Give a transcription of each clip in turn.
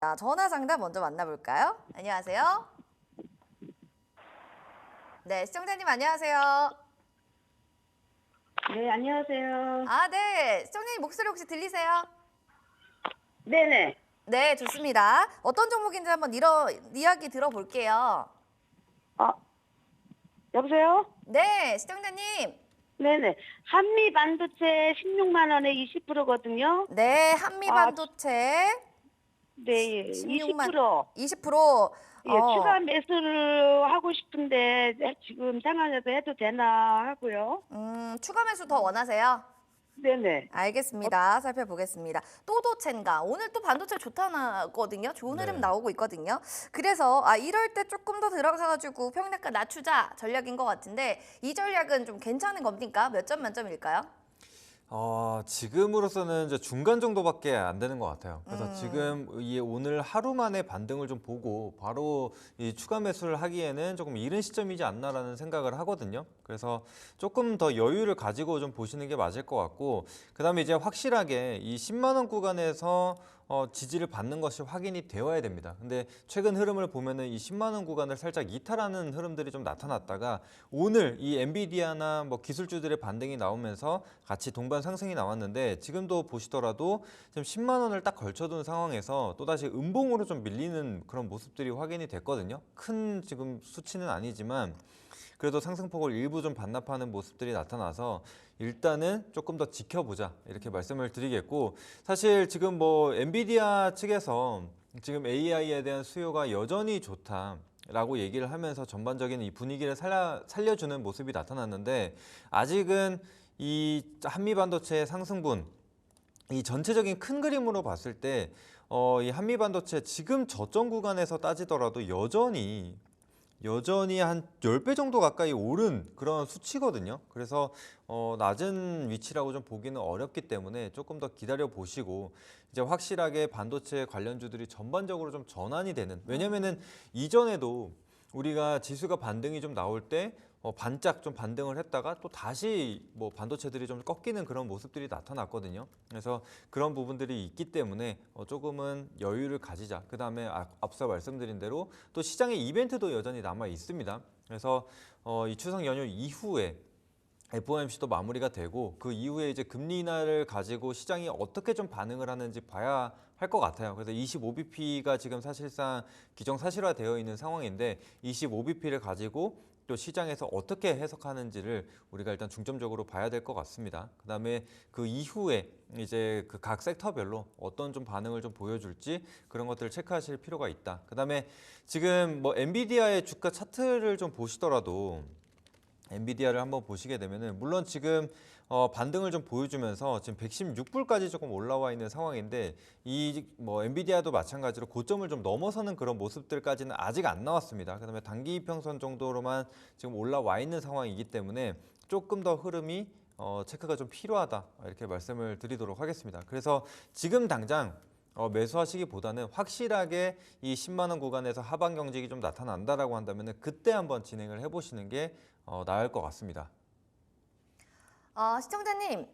자, 전화 상담 먼저 만나볼까요? 안녕하세요. 네, 시청자님 안녕하세요. 네, 안녕하세요. 아, 네. 시청자님 목소리 혹시 들리세요? 네네. 네, 좋습니다. 어떤 종목인지 한번 이야기 들어볼게요. 여보세요? 네, 시청자님. 네네. 한미 반도체 16만 원에 20%거든요. 네, 아, 한미반도체 네, 16만 20%. 20%. 예, 추가 매수를 하고 싶은데 지금 상황에서 해도 되나 하고요. 추가 매수 더 원하세요? 네네. 알겠습니다. 살펴보겠습니다. 또도첸가 오늘 또 반도체 좋다거든요. 좋은 흐름 네. 나오고 있거든요. 그래서 이럴 때 조금 더 들어가가지고 평균가 낮추자 전략인 것 같은데 이 전략은 좀 괜찮은 겁니까? 몇 점 만점일까요? 지금으로서는 이제 중간 정도밖에 안 되는 것 같아요. 그래서 지금 이 오늘 하루 만에 반등을 좀 보고 바로 이 추가 매수를 하기에는 조금 이른 시점이지 않나라는 생각을 하거든요. 그래서 조금 더 여유를 가지고 좀 보시는 게 맞을 것 같고, 그다음에 이제 확실하게 이 10만 원 구간에서 지지를 받는 것이 확인이 되어야 됩니다. 근데 최근 흐름을 보면은 이 10만 원 구간을 살짝 이탈하는 흐름들이 좀 나타났다가 오늘 이 엔비디아나 뭐 기술주들의 반등이 나오면서 같이 동반 상승이 나왔는데 지금도 보시더라도 지금 10만 원을 딱 걸쳐둔 상황에서 또다시 음봉으로 좀 밀리는 그런 모습들이 확인이 됐거든요. 큰 지금 수치는 아니지만 그래도 상승폭을 일부 좀 반납하는 모습들이 나타나서 일단은 조금 더 지켜보자 이렇게 말씀을 드리겠고, 사실 지금 뭐 엔비디아 측에서 지금 AI에 대한 수요가 여전히 좋다라고 얘기를 하면서 전반적인 이 분위기를 살려주는 모습이 나타났는데, 아직은 이 한미반도체 상승분 이 전체적인 큰 그림으로 봤을 때 이 한미반도체 지금 저점 구간에서 따지더라도 여전히 한 10배 정도 가까이 오른 그런 수치거든요. 그래서 낮은 위치라고 좀 보기는 어렵기 때문에 조금 더 기다려 보시고 이제 확실하게 반도체 관련주들이 전반적으로 좀 전환이 되는, 왜냐면은 이전에도 우리가 지수가 반등이 좀 나올 때 반짝 좀 반등을 했다가 또 다시 뭐 반도체들이 좀 꺾이는 그런 모습들이 나타났거든요. 그래서 그런 부분들이 있기 때문에 조금은 여유를 가지자. 그 다음에 앞서 말씀드린 대로 또 시장의 이벤트도 여전히 남아 있습니다. 그래서 이 추석 연휴 이후에 FOMC도 마무리가 되고 그 이후에 이제 금리 인하를 가지고 시장이 어떻게 좀 반응을 하는지 봐야 할 것 같아요. 그래서 25bp가 지금 사실상 기정사실화되어 있는 상황인데 25bp를 가지고 또 시장에서 어떻게 해석하는지를 우리가 일단 중점적으로 봐야 될 것 같습니다. 그다음에 그 이후에 이제 그 각 섹터별로 어떤 좀 반응을 좀 보여줄지 그런 것들을 체크하실 필요가 있다. 그다음에 지금 뭐 엔비디아의 주가 차트를 좀 보시더라도 엔비디아를 한번 보시게 되면은 물론 지금 반등을 좀 보여주면서 지금 116불까지 조금 올라와 있는 상황인데 이 뭐 엔비디아도 마찬가지로 고점을 좀 넘어서는 그런 모습들까지는 아직 안 나왔습니다. 그다음에 단기 이평선 정도로만 지금 올라와 있는 상황이기 때문에 조금 더 흐름이 체크가 좀 필요하다 이렇게 말씀을 드리도록 하겠습니다. 그래서 지금 당장 매수하시기보다는 확실하게 이 10만 원 구간에서 하방 경직이 좀 나타난다라고 한다면 그때 한번 진행을 해보시는 게 나을 것 같습니다. 시청자님,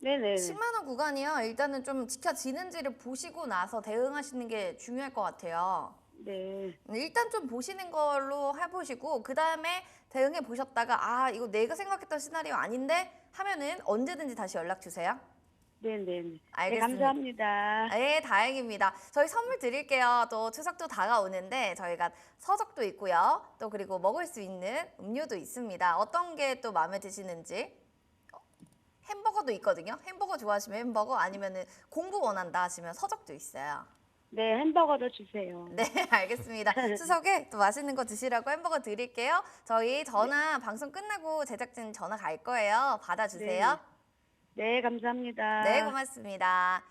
네네. 10만 원 구간이요. 일단은 좀 지켜지는지를 보시고 나서 대응하시는 게 중요할 것 같아요. 네. 일단 좀 보시는 걸로 해보시고 그 다음에 대응해 보셨다가 이거 내가 생각했던 시나리오 아닌데 하면은 언제든지 다시 연락 주세요. 네네. 네, 알겠습니다. 감사합니다. 네, 다행입니다. 저희 선물 드릴게요. 또 추석도 다가오는데 저희가 서적도 있고요. 또 그리고 먹을 수 있는 음료도 있습니다. 어떤 게 또 마음에 드시는지. 햄버거도 있거든요. 햄버거 좋아하시면 햄버거 아니면은 공부 원한다 하시면 서적도 있어요. 네, 햄버거도 주세요. 네, 알겠습니다. 추석에 또 맛있는 거 드시라고 햄버거 드릴게요. 저희 전화 방송 끝나고 제작진 전화 갈 거예요. 받아주세요. 네, 감사합니다. 네, 고맙습니다.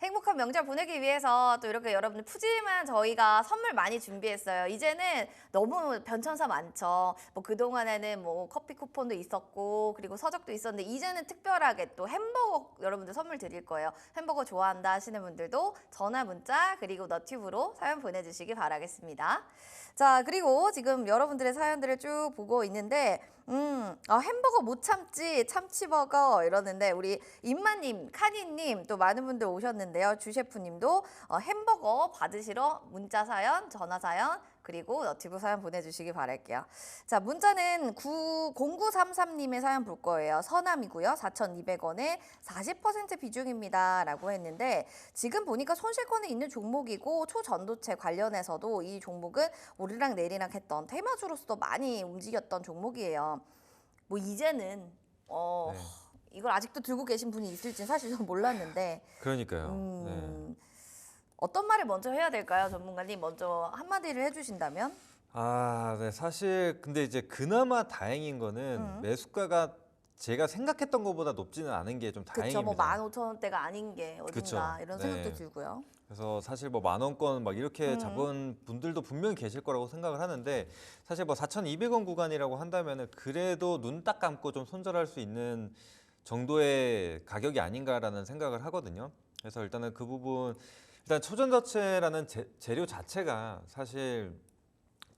행복한 명절 보내기 위해서 또 이렇게 여러분들 푸짐한 저희가 선물 많이 준비했어요. 이제는 너무 변천사 많죠. 뭐 그동안에는 뭐 커피 쿠폰도 있었고 그리고 서적도 있었는데 이제는 특별하게 또 햄버거 여러분들 선물 드릴 거예요. 햄버거 좋아한다 하시는 분들도 전화 문자 그리고 너튜브로 사연 보내주시기 바라겠습니다. 자, 그리고 지금 여러분들의 사연들을 쭉 보고 있는데 햄버거 못 참지 참치버거 이러는데 우리 임마님, 카니님 또 많은 분들 오셨는데 주셨는데요. 주셰프님도 햄버거 받으시러 문자 사연, 전화 사연, 그리고 너튜브 사연 보내주시기 바랄게요. 자, 문자는 0933님의 사연 볼 거예요. 서남이고요. 4,200원에 40% 비중입니다. 라고 했는데 지금 보니까 손실권이 있는 종목이고 초전도체 관련해서도 이 종목은 오르락 내리락 했던 테마주로서도 많이 움직였던 종목이에요. 뭐 이제는 네. 이걸 아직도 들고 계신 분이 있을지는 사실 저는 몰랐는데 그러니까요. 네. 어떤 말을 먼저 해야 될까요? 전문가님 먼저 한마디를 해주신다면? 네. 사실 근데 이제 그나마 다행인 거는 매수가가 제가 생각했던 것보다 높지는 않은 게 좀 그쵸, 뭐 다행입니다. 15,000원대가 아닌 게 어딘가 그쵸. 이런 네. 생각도 들고요. 그래서 사실 뭐 10,000원권 막 이렇게 잡은 분들도 분명히 계실 거라고 생각을 하는데 사실 뭐 4,200원 구간이라고 한다면은 그래도 눈 딱 감고 좀 손절할 수 있는 정도의 가격이 아닌가라는 생각을 하거든요. 그래서 일단은 그 부분 일단 초전자체라는 재료 자체가 사실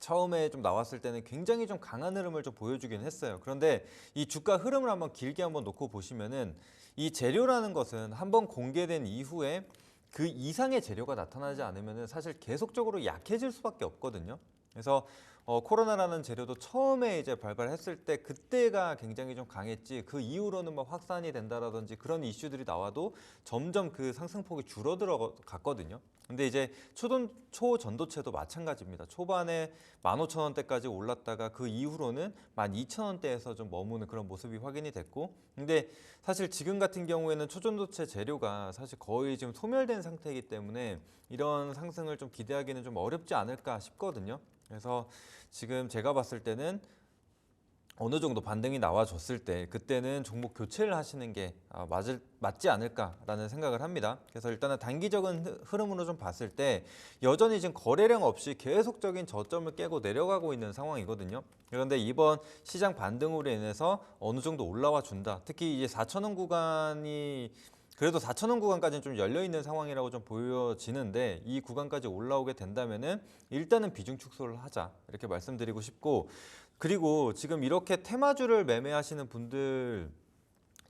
처음에 좀 나왔을 때는 굉장히 좀 강한 흐름을 좀 보여주긴 했어요. 그런데 이 주가 흐름을 한번 길게 한번 놓고 보시면은 이 재료라는 것은 한번 공개된 이후에 그 이상의 재료가 나타나지 않으면은 사실 계속적으로 약해질 수밖에 없거든요. 그래서 코로나라는 재료도 처음에 이제 발발했을 때 그때가 굉장히 좀 강했지 그 이후로는 뭐 확산이 된다라든지 그런 이슈들이 나와도 점점 그 상승폭이 줄어들어 갔거든요. 근데 이제 초전도체도 마찬가지입니다. 초반에 15,000원대까지 올랐다가 그 이후로는 12,000원대에서 좀 머무는 그런 모습이 확인이 됐고 근데 사실 지금 같은 경우에는 초전도체 재료가 사실 거의 지금 소멸된 상태이기 때문에 이런 상승을 좀 기대하기는 좀 어렵지 않을까 싶거든요. 그래서 지금 제가 봤을 때는 어느 정도 반등이 나와줬을 때 그때는 종목 교체를 하시는 게 맞지 않을까라는 생각을 합니다. 그래서 일단은 단기적인 흐름으로 좀 봤을 때 여전히 지금 거래량 없이 계속적인 저점을 깨고 내려가고 있는 상황이거든요. 그런데 이번 시장 반등으로 인해서 어느 정도 올라와 준다. 특히 이제 4,000원 구간이 그래도 4,000원 구간까지는 좀 열려 있는 상황이라고 좀 보여지는데 이 구간까지 올라오게 된다면은 일단은 비중 축소를 하자 이렇게 말씀드리고 싶고 그리고 지금 이렇게 테마주를 매매하시는 분들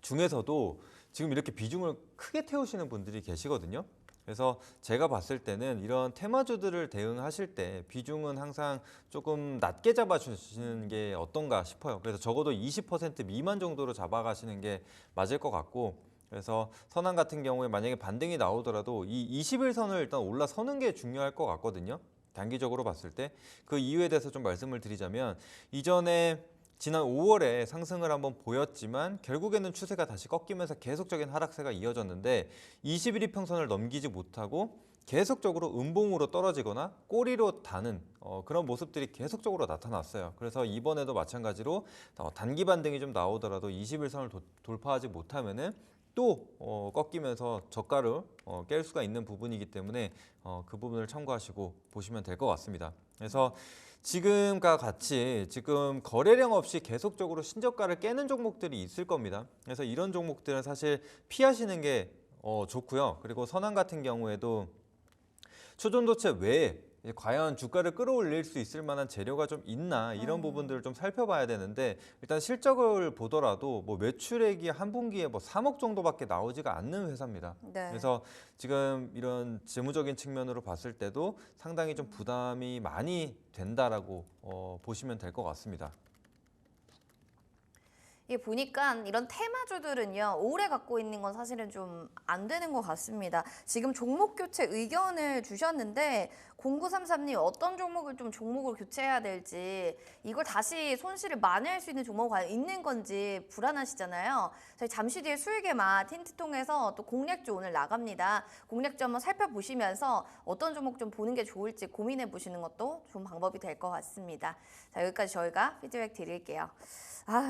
중에서도 지금 이렇게 비중을 크게 태우시는 분들이 계시거든요. 그래서 제가 봤을 때는 이런 테마주들을 대응하실 때 비중은 항상 조금 낮게 잡아주시는 게 어떤가 싶어요. 그래서 적어도 20% 미만 정도로 잡아가시는 게 맞을 것 같고 그래서 선왕 같은 경우에 만약에 반등이 나오더라도 이 21선을 일단 올라서는 게 중요할 것 같거든요. 단기적으로 봤을 때 그 이유에 대해서 좀 말씀을 드리자면 이전에 지난 5월에 상승을 한번 보였지만 결국에는 추세가 다시 꺾이면서 계속적인 하락세가 이어졌는데 21 이평선을 넘기지 못하고 계속적으로 음봉으로 떨어지거나 꼬리로 다는 그런 모습들이 계속적으로 나타났어요. 그래서 이번에도 마찬가지로 단기 반등이 좀 나오더라도 21선을 돌파하지 못하면은 또 꺾이면서 저가를 깰 수가 있는 부분이기 때문에 그 부분을 참고하시고 보시면 될 것 같습니다. 그래서 지금과 같이 지금 거래량 없이 계속적으로 신저가를 깨는 종목들이 있을 겁니다. 그래서 이런 종목들은 사실 피하시는 게 좋고요. 그리고 선왕 같은 경우에도 초전도체 외에 과연 주가를 끌어올릴 수 있을 만한 재료가 좀 있나 이런 부분들을 좀 살펴봐야 되는데 일단 실적을 보더라도 뭐 매출액이 한 분기에 뭐 3억 정도밖에 나오지가 않는 회사입니다. 네. 그래서 지금 이런 재무적인 측면으로 봤을 때도 상당히 좀 부담이 많이 된다라고 보시면 될 것 같습니다. 이게 보니까 이런 테마주들은요, 오래 갖고 있는 건 사실은 좀 안 되는 것 같습니다. 지금 종목 교체 의견을 주셨는데, 0933님 어떤 종목을 교체해야 될지, 이걸 다시 손실을 만회할 수 있는 종목이 과연 있는 건지 불안하시잖아요. 저희 잠시 뒤에 수익의 맛 힌트 통해서 또 공략주 오늘 나갑니다. 공략주 한번 살펴보시면서 어떤 종목 좀 보는 게 좋을지 고민해 보시는 것도 좋은 방법이 될 것 같습니다. 자, 여기까지 저희가 피드백 드릴게요.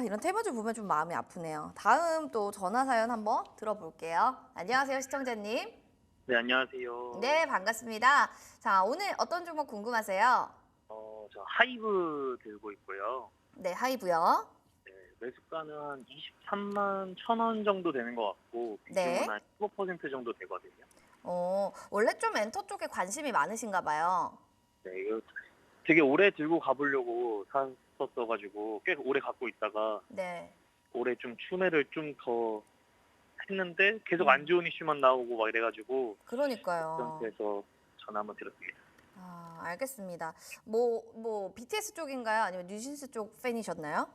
이런 테마주 보면 좀 마음이 아프네요. 다음 또 전화 사연 한번 들어볼게요. 안녕하세요, 시청자님. 네, 안녕하세요. 네, 반갑습니다. 자, 오늘 어떤 종목 궁금하세요? 저 하이브 들고 있고요. 네, 하이브요. 네, 매수가는 23만 1,000원 정도 되는 것 같고 네. 비중은 한 15% 정도 되거든요. 원래 좀 엔터 쪽에 관심이 많으신가 봐요. 네, 이거 되게 오래 들고 가보려고 샀었어가지고 꽤 오래 갖고 있다가 네. 올해 좀 추매를 좀 더 했는데 계속 안 좋은 이슈만 나오고 막 이래가지고 그러니까요. 그래서 전화 한번 드렸습니다. 아, 알겠습니다. 뭐 BTS 쪽인가요? 아니면 뉴진스 쪽 팬이셨나요?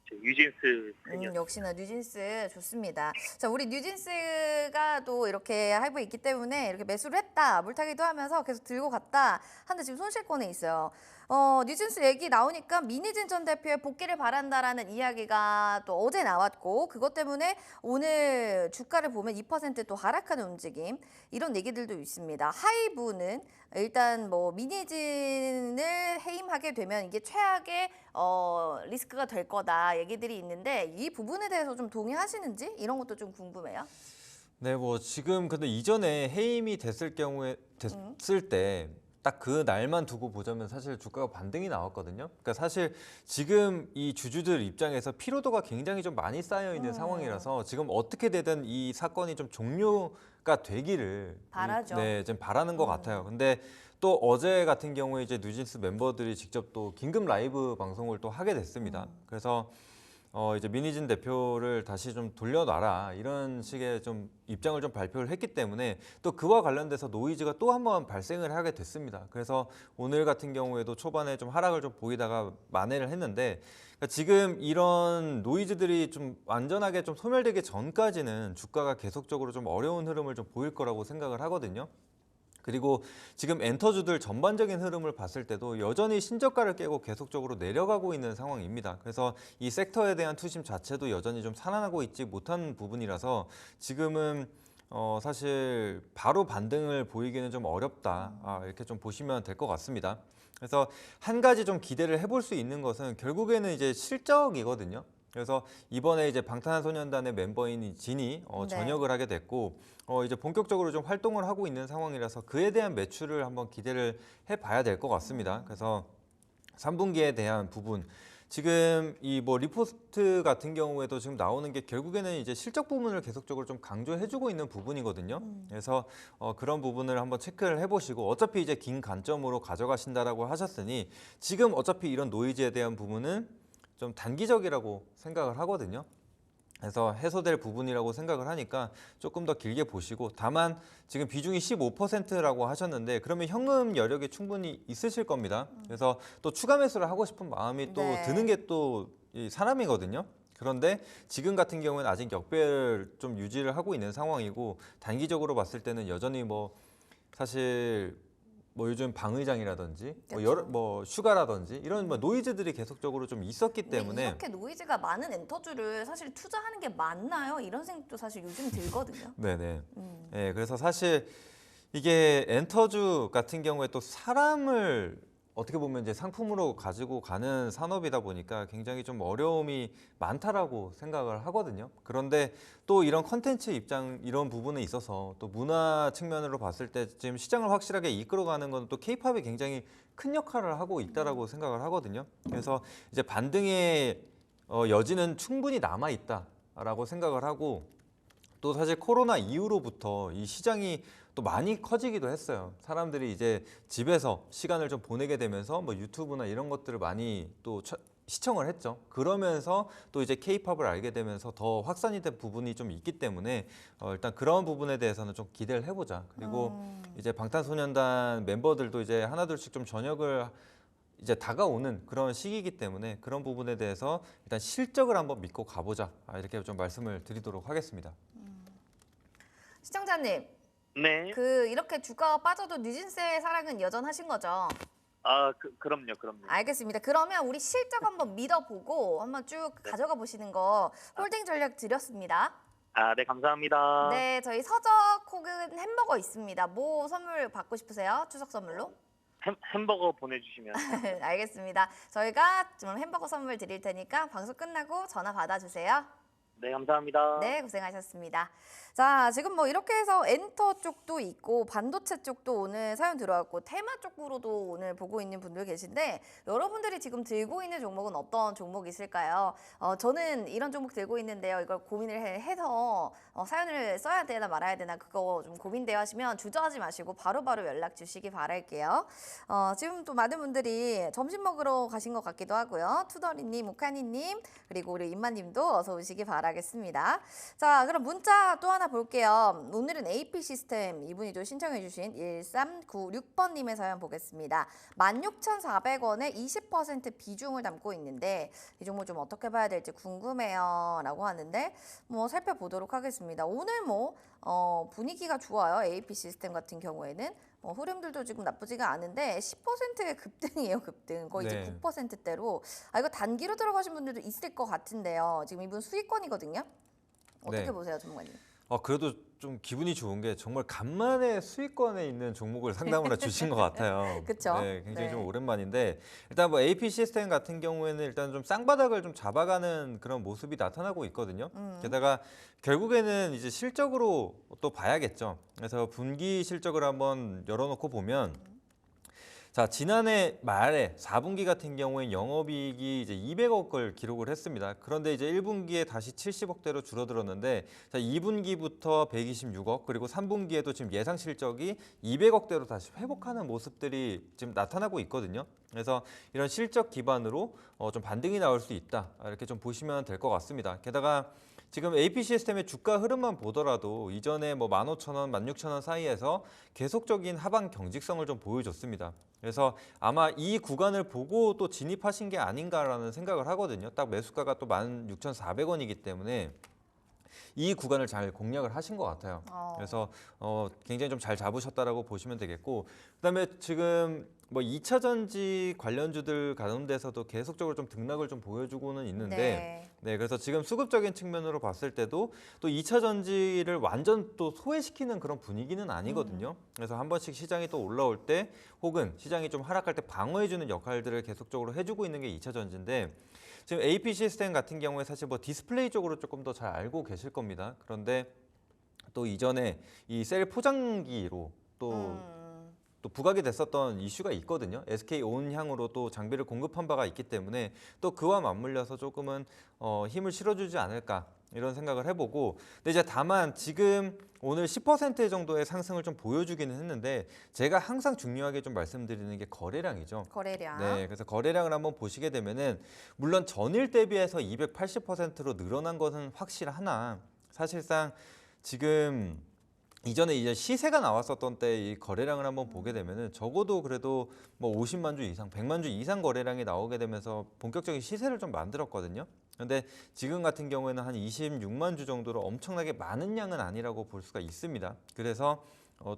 저 유진스 팬이었어요. 역시나 뉴진스 좋습니다. 자, 우리 뉴진스가 또 이렇게 하이브에 있기 때문에 이렇게 매수를 했다, 물타기도 하면서 계속 들고 갔다 하는데 지금 손실권에 있어요. 뉴진스 얘기 나오니까 민희진 전 대표의 복귀를 바란다라는 이야기가 또 어제 나왔고 그것 때문에 오늘 주가를 보면 2%또 하락하는 움직임 이런 얘기들도 있습니다. 하이브는 일단 뭐 민희진을 해임하게 되면 이게 최악의 리스크가 될 거다 얘기들이 있는데 이 부분에 대해서 좀 동의하시는지 이런 것도 좀 궁금해요. 네, 뭐 지금 근데 이전에 해임이 됐을 때 딱 그 날만 두고 보자면 사실 주가가 반등이 나왔거든요. 그러니까 사실 지금 이 주주들 입장에서 피로도가 굉장히 좀 많이 쌓여 있는 상황이라서 지금 어떻게 되든 이 사건이 좀 종료가 되기를 바라죠. 네, 좀 바라는 것 같아요. 근데 또 어제 같은 경우에 이제 뉴진스 멤버들이 직접 또 긴급 라이브 방송을 또 하게 됐습니다. 그래서 이제 민희진 대표를 다시 좀 돌려놔라 이런 식의 좀 입장을 좀 발표를 했기 때문에 또 그와 관련돼서 노이즈가 또 한 번 발생을 하게 됐습니다. 그래서 오늘 같은 경우에도 초반에 좀 하락을 좀 보이다가 만회를 했는데 그러니까 지금 이런 노이즈들이 좀 완전하게 좀 소멸되기 전까지는 주가가 계속적으로 좀 어려운 흐름을 좀 보일 거라고 생각을 하거든요. 그리고 지금 엔터주들 전반적인 흐름을 봤을 때도 여전히 신저가를 깨고 계속적으로 내려가고 있는 상황입니다. 그래서 이 섹터에 대한 투심 자체도 여전히 좀 살아나고 있지 못한 부분이라서 지금은 사실 바로 반등을 보이기는 좀 어렵다. 이렇게 좀 보시면 될 것 같습니다. 그래서 한 가지 좀 기대를 해볼 수 있는 것은 결국에는 이제 실적이거든요. 그래서 이번에 이제 방탄소년단의 멤버인 진이 네. 전역을 하게 됐고 이제 본격적으로 좀 활동을 하고 있는 상황이라서 그에 대한 매출을 한번 기대를 해봐야 될 것 같습니다. 그래서 3분기에 대한 부분 지금 이 뭐 리포트 같은 경우에도 지금 나오는 게 결국에는 이제 실적 부분을 계속적으로 좀 강조해주고 있는 부분이거든요. 그래서 그런 부분을 한번 체크를 해보시고 어차피 이제 긴 관점으로 가져가신다라고 하셨으니 지금 어차피 이런 노이즈에 대한 부분은 좀 단기적이라고 생각을 하거든요. 그래서 해소될 부분이라고 생각을 하니까 조금 더 길게 보시고 다만 지금 비중이 15%라고 하셨는데 그러면 현금 여력이 충분히 있으실 겁니다. 그래서 또 추가 매수를 하고 싶은 마음이 또 네. 드는 게 또 사람이거든요. 그런데 지금 같은 경우에는 아직 역배를 좀 유지를 하고 있는 상황이고 단기적으로 봤을 때는 여전히 뭐 사실 뭐 요즘 방의장이라든지 뭐 슈가라든지 이런 뭐 노이즈들이 계속적으로 좀 있었기 근데 때문에 이렇게 노이즈가 많은 엔터주를 사실 투자하는 게 맞나요? 이런 생각도 사실 요즘 들거든요. 네네. 네, 그래서 사실 이게 엔터주 같은 경우에 또 사람을 어떻게 보면 이제 상품으로 가지고 가는 산업이다 보니까 굉장히 좀 어려움이 많다라고 생각을 하거든요. 그런데 또 이런 컨텐츠 입장 이런 부분에 있어서 또 문화 측면으로 봤을 때 지금 시장을 확실하게 이끌어가는 건 또 케이팝이 굉장히 큰 역할을 하고 있다라고 생각을 하거든요. 그래서 이제 반등의 여지는 충분히 남아 있다라고 생각을 하고 또 사실 코로나 이후로부터 이 시장이 또 많이 커지기도 했어요. 사람들이 이제 집에서 시간을 좀 보내게 되면서 뭐 유튜브나 이런 것들을 많이 또 시청을 했죠. 그러면서 또 이제 케이팝을 알게 되면서 더 확산이 된 부분이 좀 있기 때문에 일단 그런 부분에 대해서는 좀 기대를 해보자. 그리고 이제 방탄소년단 멤버들도 이제 하나둘씩 좀 전역을 이제 다가오는 그런 시기이기 때문에 그런 부분에 대해서 일단 실적을 한번 믿고 가보자. 이렇게 좀 말씀을 드리도록 하겠습니다. 시청자님, 네. 이렇게 주가가 빠져도 뉴진스의 사랑은 여전하신 거죠? 그럼요. 알겠습니다. 그러면 우리 실적 한번 믿어보고 한번 쭉 가져가 보시는 거 홀딩 전략 드렸습니다. 네, 감사합니다. 네, 저희 서적 혹은 햄버거 있습니다. 뭐 선물 받고 싶으세요? 추석 선물로? 햄버거 보내주시면. 알겠습니다. 저희가 지금 햄버거 선물 드릴 테니까 방송 끝나고 전화 받아주세요. 네, 감사합니다. 네, 고생하셨습니다. 자, 지금 뭐 이렇게 해서 엔터 쪽도 있고 반도체 쪽도 오늘 사연 들어왔고 테마 쪽으로도 오늘 보고 있는 분들 계신데 여러분들이 지금 들고 있는 종목은 어떤 종목이 있을까요? 저는 이런 종목 들고 있는데요. 이걸 고민을 해서 사연을 써야 되나 말아야 되나 그거 좀 고민돼요 하시면 주저하지 마시고 바로바로 연락 주시기 바랄게요. 지금 또 많은 분들이 점심 먹으러 가신 것 같기도 하고요. 투더리님, 오카니님 그리고 우리 임마님도 어서 오시기 바랄게요. 바라겠습니다. 자, 그럼 문자 또 하나 볼게요. 오늘은 AP 시스템 이분이 또 신청해 주신 1396번님의 사연 보겠습니다. 16,400원에 20% 비중을 담고 있는데 이 종목 좀 어떻게 봐야 될지 궁금해요 라고 하는데 뭐 살펴보도록 하겠습니다. 오늘 뭐 분위기가 좋아요. AP 시스템 같은 경우에는 흐름들도 지금 나쁘지가 않은데 10%의 급등이에요. 급등. 거의 네. 이제 9%대로. 아, 이거 단기로 들어가신 분들도 있을 것 같은데요. 지금 이분 수익권이거든요. 어떻게 네. 보세요, 전문가님? 그래도 좀 기분이 좋은 게 정말 간만에 수익권에 있는 종목을 상담을 해주신 것 같아요. 그쵸? 네, 굉장히 네. 좀 오랜만인데 일단 뭐 AP 시스템 같은 경우에는 일단 좀 쌍바닥을 좀 잡아가는 그런 모습이 나타나고 있거든요. 게다가 결국에는 이제 실적으로 또 봐야겠죠. 그래서 분기 실적을 한번 열어놓고 보면 자, 지난해 말에 4분기 같은 경우에 영업이익이 이제 200억을 기록을 했습니다. 그런데 이제 1분기에 다시 70억대로 줄어들었는데 자, 2분기부터 126억 그리고 3분기에도 지금 예상 실적이 200억대로 다시 회복하는 모습들이 지금 나타나고 있거든요. 그래서 이런 실적 기반으로 좀 반등이 나올 수 있다. 이렇게 좀 보시면 될 것 같습니다. 게다가 지금 AP 시스템의 주가 흐름만 보더라도 이전에 뭐 15,000원, 16,000원 사이에서 계속적인 하방 경직성을 좀 보여줬습니다. 그래서 아마 이 구간을 보고 또 진입하신 게 아닌가라는 생각을 하거든요. 딱 매수가가 또 16,400원이기 때문에 이 구간을 잘 공략을 하신 것 같아요. 그래서 굉장히 좀 잘 잡으셨다라고 보시면 되겠고, 그다음에 지금 뭐 2차 전지 관련주들 가운데서도 계속적으로 좀 등락을 좀 보여주고는 있는데, 네, 그래서 지금 수급적인 측면으로 봤을 때도 또 2차 전지를 완전 또 소외시키는 그런 분위기는 아니거든요. 그래서 한 번씩 시장이 또 올라올 때, 혹은 시장이 좀 하락할 때 방어해주는 역할들을 계속적으로 해주고 있는 게 2차 전지인데. 지금 AP 시스템 같은 경우에 사실 뭐 디스플레이 쪽으로 조금 더 잘 알고 계실 겁니다. 그런데 또 이전에 이 셀 포장기로 또 부각이 됐었던 이슈가 있거든요. SK 온향으로 또 장비를 공급한 바가 있기 때문에 또 그와 맞물려서 조금은 힘을 실어주지 않을까 이런 생각을 해보고, 근데 이제 다만 지금 오늘 10% 정도의 상승을 좀 보여주기는 했는데 제가 항상 중요하게 좀 말씀드리는 게 거래량이죠. 거래량. 네, 그래서 거래량을 한번 보시게 되면은 물론 전일 대비해서 280%로 늘어난 것은 확실하나 사실상 지금 이전에 이제 시세가 나왔었던 때 이 거래량을 한번 보게 되면은 적어도 그래도 뭐 50만 주 이상, 100만 주 이상 거래량이 나오게 되면서 본격적인 시세를 좀 만들었거든요. 그런데 지금 같은 경우에는 한 26만 주 정도로 엄청나게 많은 양은 아니라고 볼 수가 있습니다. 그래서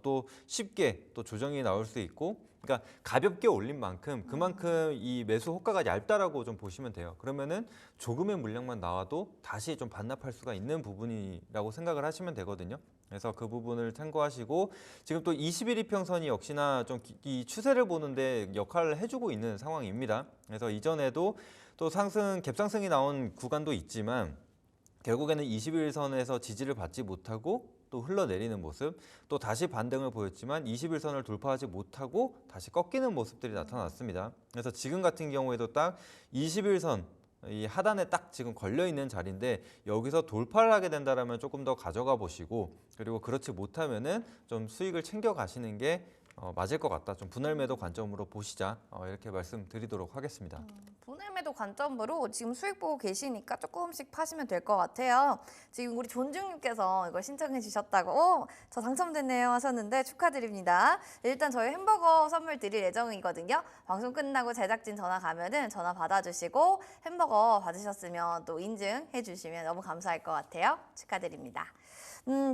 또 쉽게 또 조정이 나올 수 있고, 그러니까 가볍게 올린 만큼 그만큼 이 매수 호가가 얇다라고 좀 보시면 돼요. 그러면은 조금의 물량만 나와도 다시 좀 반납할 수가 있는 부분이라고 생각을 하시면 되거든요. 그래서 그 부분을 참고하시고, 지금 또 21 이평선이 역시나 좀 이 추세를 보는데 역할을 해주고 있는 상황입니다. 그래서 이전에도 또 갭상승이 나온 구간도 있지만 결국에는 21선에서 지지를 받지 못하고 또 흘러내리는 모습, 또 다시 반등을 보였지만 21선을 돌파하지 못하고 다시 꺾이는 모습들이 나타났습니다. 그래서 지금 같은 경우에도 딱 21선 이 하단에 딱 지금 걸려 있는 자리인데 여기서 돌파를 하게 된다라면 조금 더 가져가 보시고, 그리고 그렇지 못하면은 좀 수익을 챙겨 가시는 게 맞을 것 같다. 좀 분할 매도 관점으로 보시자. 이렇게 말씀드리도록 하겠습니다. 분할 매도 관점으로 지금 수익 보고 계시니까 조금씩 파시면 될 것 같아요. 지금 우리 존중님께서 이걸 신청해 주셨다고 저 당첨됐네요 하셨는데 축하드립니다. 일단 저희 햄버거 선물 드릴 예정이거든요. 방송 끝나고 제작진 전화 가면은 전화 받아주시고 햄버거 받으셨으면 또 인증해 주시면 너무 감사할 것 같아요. 축하드립니다.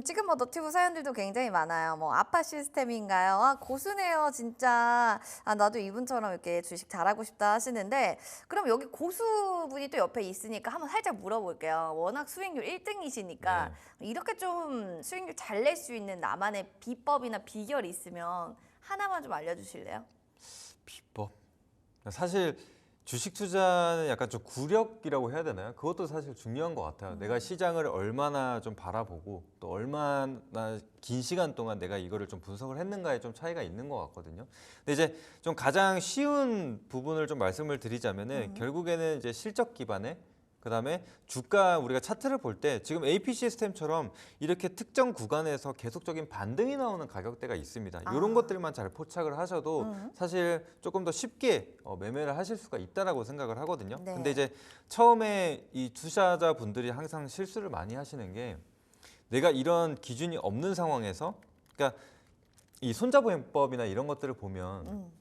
지금 뭐 너튜브 사연들도 굉장히 많아요. 뭐 아파 시스템인가요? 아, 고수네요, 진짜. 아, 나도 이분처럼 이렇게 주식 잘하고 싶다 하시는데, 그럼 여기 고수분이 또 옆에 있으니까 한번 살짝 물어볼게요. 워낙 수익률 1등이시니까 이렇게 좀 수익률 잘 낼 수 있는 나만의 비법이나 비결이 있으면 하나만 좀 알려주실래요? 비법. 사실 주식 투자는 약간 좀 구력이라고 해야 되나요? 그것도 사실 중요한 것 같아요. 내가 시장을 얼마나 좀 바라보고 또 얼마나 긴 시간 동안 내가 이거를 좀 분석을 했는가에 좀 차이가 있는 것 같거든요. 근데 이제 좀 가장 쉬운 부분을 좀 말씀을 드리자면은 결국에는 이제 실적 기반의 그다음에 주가 우리가 차트를 볼 때 지금 AP 시스템처럼 이렇게 특정 구간에서 계속적인 반등이 나오는 가격대가 있습니다. 이런 것들만 잘 포착을 하셔도 사실 조금 더 쉽게 매매를 하실 수가 있다라고 생각을 하거든요. 네. 근데 이제 처음에 이 투자자분들이 항상 실수를 많이 하시는 게 내가 이런 기준이 없는 상황에서 그러니까 이 손자부 해법이나 이런 것들을 보면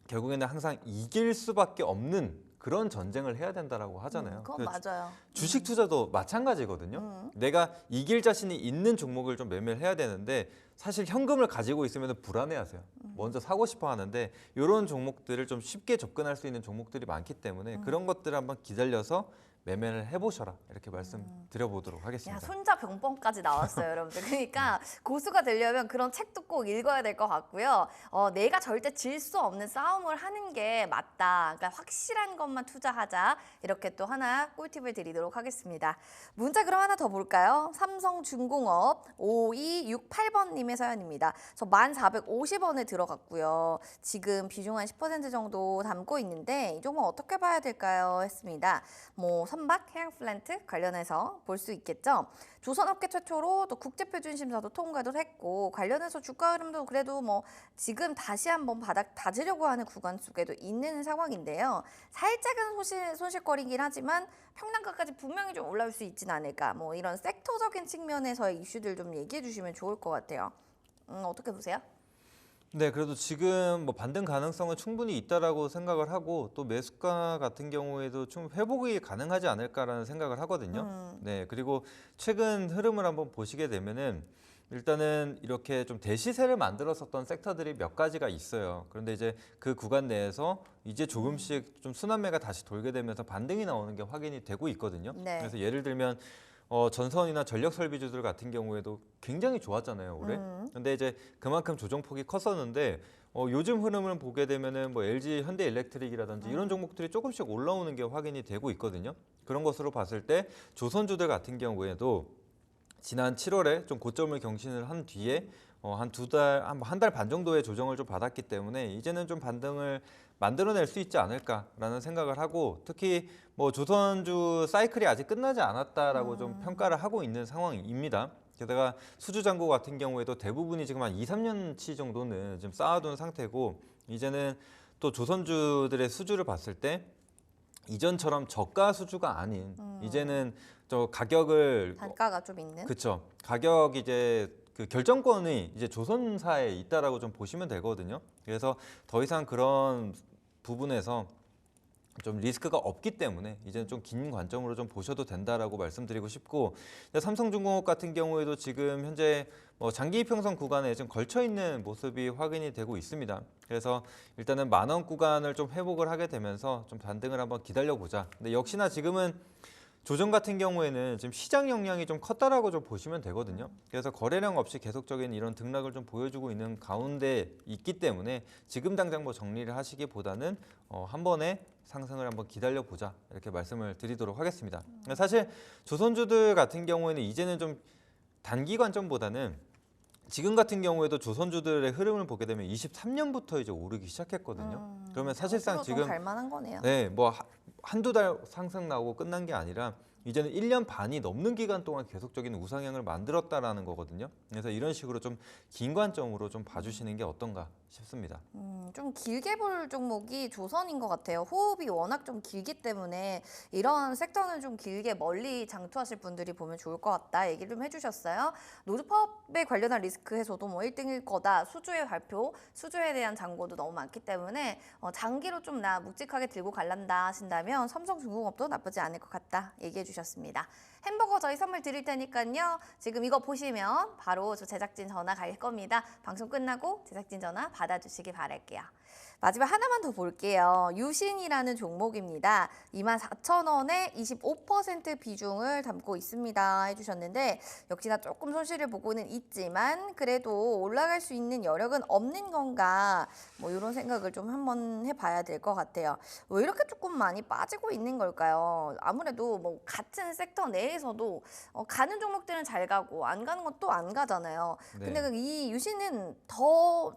결국에는 항상 이길 수밖에 없는 그런 전쟁을 해야 된다라고 하잖아요. 그건 맞아요. 주식 투자도 마찬가지거든요. 내가 이길 자신이 있는 종목을 좀 매매를 해야 되는데 사실 현금을 가지고 있으면 불안해하세요. 먼저 사고 싶어 하는데 이런 종목들을 좀 쉽게 접근할 수 있는 종목들이 많기 때문에 그런 것들을 한번 기다려서 매매를 해보셔라 이렇게 말씀드려보도록 야, 하겠습니다. 손자 병법까지 나왔어요, 여러분들. 그러니까 고수가 되려면 그런 책도 꼭 읽어야 될 것 같고요. 내가 절대 질 수 없는 싸움을 하는 게 맞다. 그러니까 확실한 것만 투자하자. 이렇게 또 하나 꿀팁을 드리도록 하겠습니다. 문자 그럼 하나 더 볼까요? 삼성중공업 5268번님의 사연입니다. 저 1,450원에 들어갔고요. 지금 비중 한 10% 정도 담고 있는데 이 종목 어떻게 봐야 될까요? 했습니다. 뭐 선박, 해양 플랜트 관련해서 볼 수 있겠죠. 조선업계 최초로 또 국제표준심사도 통과도 했고 관련해서 주가 흐름도 그래도 뭐 지금 다시 한번 바닥 다지려고 하는 구간 속에도 있는 상황인데요. 살짝은 손실거리긴 하지만 평단가까지 분명히 좀 올라올 수 있진 않을까. 뭐 이런 섹터적인 측면에서의 이슈들 좀 얘기해 주시면 좋을 것 같아요. 어떻게 보세요? 네, 그래도 지금 뭐 반등 가능성은 충분히 있다라고 생각을 하고 또 매수가 같은 경우에도 좀 회복이 가능하지 않을까라는 생각을 하거든요. 네, 그리고 최근 흐름을 한번 보시게 되면은 일단은 이렇게 좀 대시세를 만들었었던 섹터들이 몇 가지가 있어요. 그런데 이제 그 구간 내에서 이제 조금씩 좀 순환매가 다시 돌게 되면서 반등이 나오는 게 확인이 되고 있거든요. 네. 그래서 예를 들면 전선이나 전력 설비주들 같은 경우에도 굉장히 좋았잖아요, 올해. 근데 이제 그만큼 조정폭이 컸었는데 요즘 흐름을 보게 되면은 뭐 LG 현대일렉트릭이라든지 이런 종목들이 조금씩 올라오는 게 확인이 되고 있거든요. 그런 것으로 봤을 때 조선주들 같은 경우에도 지난 7월에 좀 고점을 경신을 한 뒤에 한 한 달 반 정도의 조정을 좀 받았기 때문에 이제는 좀 반등을 만들어낼 수 있지 않을까라는 생각을 하고 특히 뭐 조선주 사이클이 아직 끝나지 않았다라고 좀 평가를 하고 있는 상황입니다. 게다가 수주 잔고 같은 경우에도 대부분이 지금 한 2, 3년치 정도는 지금 쌓아둔 상태고 이제는 또 조선주들의 수주를 봤을 때 이전처럼 저가 수주가 아닌 이제는 저 가격을 단가가 좀 있는? 그렇죠. 가격 이제 그 결정권이 이제 조선사에 있다라고 좀 보시면 되거든요. 그래서 더 이상 그런 부분에서 좀 리스크가 없기 때문에 이제는 좀 긴 관점으로 좀 보셔도 된다라고 말씀드리고 싶고 삼성중공업 같은 경우에도 지금 현재 뭐 장기 이평선 구간에 좀 걸쳐 있는 모습이 확인이 되고 있습니다. 그래서 일단은 10,000원 구간을 좀 회복을 하게 되면서 좀 반등을 한번 기다려 보자. 근데 역시나 지금은 조정 같은 경우에는 지금 시장 영향이 좀 컸다라고 좀 보시면 되거든요. 그래서 거래량 없이 계속적인 이런 등락을 좀 보여주고 있는 가운데 있기 때문에 지금 당장 뭐 정리를 하시기보다는 한 번에 상승을 한번 기다려 보자 이렇게 말씀을 드리도록 하겠습니다. 사실 조선주들 같은 경우에는 이제는 좀 단기 관점보다는 지금 같은 경우에도 조선주들의 흐름을 보게 되면 23년부터 이제 오르기 시작했거든요. 그러면 사실상 좀 지금 갈만한 거네요. 네, 뭐 한두 달 상승 나오고 끝난 게 아니라 이제는 1년 반이 넘는 기간 동안 계속적인 우상향을 만들었다라는 거거든요. 그래서 이런 식으로 좀 긴 관점으로 좀 봐주시는 게 어떤가 싶습니다. 좀 길게 볼 종목이 조선인 것 같아요. 호흡이 워낙 좀 길기 때문에 이런 섹터는 좀 길게 멀리 장투하실 분들이 보면 좋을 것 같다 얘기를 좀 해주셨어요. 노드팝에 관련한 리스크 해소도 뭐 1등일 거다. 수주의 발표, 수주에 대한 잔고도 너무 많기 때문에 장기로 좀 나 묵직하게 들고 갈란다 하신다면 삼성중공업도 나쁘지 않을 것 같다 얘기해 주셨습니다. 햄버거 저희 선물 드릴 테니까요. 지금 이거 보시면 바로 저 제작진 전화 갈 겁니다. 방송 끝나고 제작진 전화 받아주시기 바랄게요. 마지막 하나만 더 볼게요. 유신이라는 종목입니다. 24,000원에 25% 비중을 담고 있습니다 해주셨는데 역시나 조금 손실을 보고는 있지만 그래도 올라갈 수 있는 여력은 없는 건가 뭐 이런 생각을 좀 한번 해봐야 될 것 같아요. 왜 이렇게 조금 많이 빠지고 있는 걸까요? 아무래도 뭐 같은 섹터 내에서도 가는 종목들은 잘 가고 안 가는 건 또 안 가잖아요. 네. 근데 이 유신은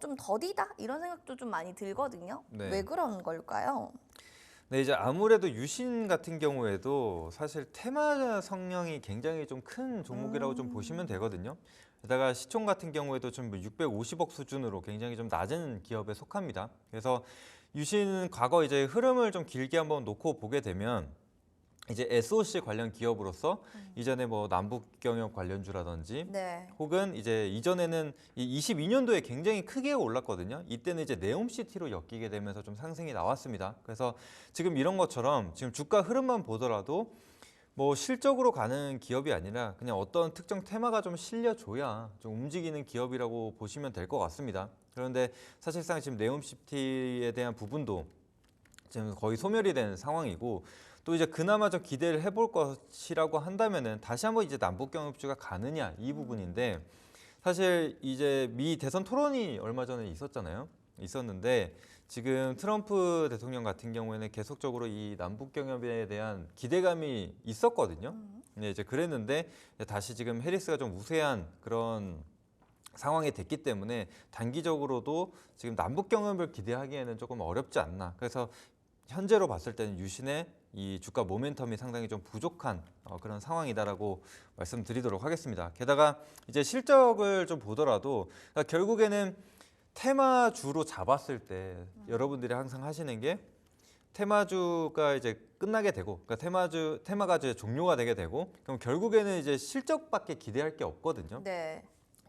좀 더디다 이런 생각도 좀 많이 들거든요. 네. 왜 그런 걸까요? 네, 이제 아무래도 유신 같은 경우에도 사실 테마 성향이 굉장히 좀 큰 종목이라고 좀 보시면 되거든요. 게다가 시총 같은 경우에도 좀 650억 수준으로 굉장히 좀 낮은 기업에 속합니다. 그래서 유신은 과거 이제 흐름을 좀 길게 한번 놓고 보게 되면 이제 SOC 관련 기업으로서 이전에 뭐 남북경협 관련주라든지 네. 혹은 이제 이전에는 이 22년도에 굉장히 크게 올랐거든요. 이때는 이제 네옴시티로 엮이게 되면서 좀 상승이 나왔습니다. 그래서 지금 이런 것처럼 지금 주가 흐름만 보더라도 뭐 실적으로 가는 기업이 아니라 그냥 어떤 특정 테마가 좀 실려줘야 좀 움직이는 기업이라고 보시면 될 것 같습니다. 그런데 사실상 지금 네옴시티에 대한 부분도 지금 거의 소멸이 된 상황이고 또 이제 그나마 좀 기대를 해볼 것이라고 한다면은 다시 한번 이제 남북경협주가 가느냐 이 부분인데 사실 이제 미 대선 토론이 얼마 전에 있었는데 지금 트럼프 대통령 같은 경우에는 계속적으로 이 남북경협에 대한 기대감이 있었거든요. 근데 이제 그랬는데 다시 지금 해리스가 좀 우세한 그런 상황이 됐기 때문에 단기적으로도 지금 남북경협을 기대하기에는 조금 어렵지 않나. 그래서 현재로 봤을 때는 유신의 이 주가 모멘텀이 상당히 좀 부족한 그런 상황이다라고 말씀드리도록 하겠습니다. 게다가 이제 실적을 좀 보더라도 그러니까 결국에는 테마주로 잡았을 때 여러분들이 항상 하시는 게 테마주가 이제 끝나게 되고 그러니까 테마가 이제 종료가 되게 되고 그럼 결국에는 이제 실적밖에 기대할 게 없거든요. 네.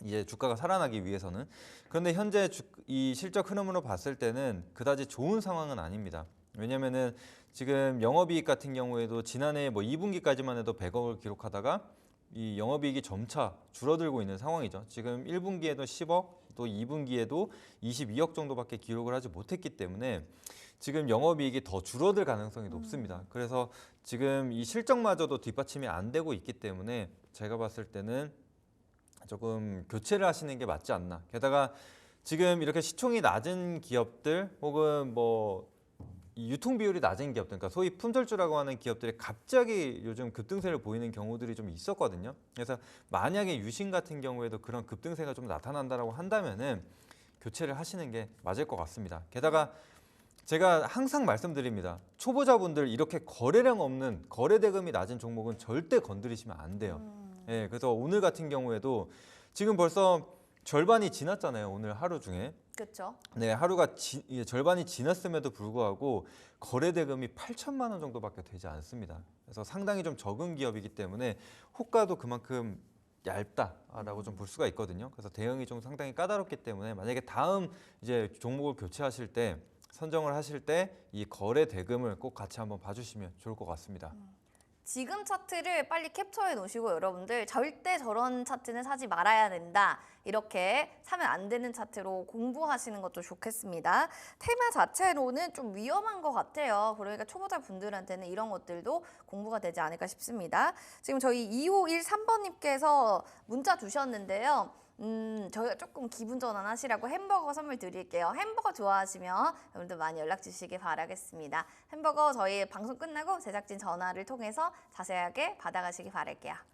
이제 주가가 살아나기 위해서는. 그런데 현재 이 실적 흐름으로 봤을 때는 그다지 좋은 상황은 아닙니다. 왜냐면은 지금 영업이익 같은 경우에도 지난해 뭐 2분기까지만 해도 100억을 기록하다가 이 영업이익이 점차 줄어들고 있는 상황이죠. 지금 1분기에도 10억, 또 2분기에도 22억 정도밖에 기록을 하지 못했기 때문에 지금 영업이익이 더 줄어들 가능성이 높습니다. 그래서 지금 이 실적마저도 뒷받침이 안 되고 있기 때문에 제가 봤을 때는 조금 교체를 하시는 게 맞지 않나. 게다가 지금 이렇게 시총이 낮은 기업들 혹은 뭐 이 유통 비율이 낮은 기업들, 그러니까 소위 품절주라고 하는 기업들이 갑자기 요즘 급등세를 보이는 경우들이 좀 있었거든요. 그래서 만약에 유신 같은 경우에도 그런 급등세가 좀 나타난다라고 한다면은 교체를 하시는 게 맞을 것 같습니다. 게다가 제가 항상 말씀드립니다. 초보자분들 이렇게 거래량 없는 거래 대금이 낮은 종목은 절대 건드리시면 안 돼요. 예, 그래서 오늘 같은 경우에도 지금 벌써 절반이 지났잖아요. 오늘 하루 중에. 그렇죠. 네, 하루가 절반이 지났음에도 불구하고 거래 대금이 8천만 원 정도밖에 되지 않습니다. 그래서 상당히 좀 적은 기업이기 때문에 호가도 그만큼 얇다라고 좀 볼 수가 있거든요. 그래서 대응이 좀 상당히 까다롭기 때문에 만약에 다음 이제 종목을 교체하실 때 선정을 하실 때 이 거래 대금을 꼭 같이 한번 봐주시면 좋을 것 같습니다. 지금 차트를 빨리 캡처해 놓으시고 여러분들 절대 저런 차트는 사지 말아야 된다. 이렇게 사면 안 되는 차트로 공부하시는 것도 좋겠습니다. 테마 자체로는 좀 위험한 것 같아요. 그러니까 초보자 분들한테는 이런 것들도 공부가 되지 않을까 싶습니다. 지금 저희 2513번님께서 문자 주셨는데요. 저희가 조금 기분 전환하시라고 햄버거 선물 드릴게요. 햄버거 좋아하시면 여러분들 많이 연락 주시기 바라겠습니다. 햄버거 저희 방송 끝나고 제작진 전화를 통해서 자세하게 받아가시기 바랄게요.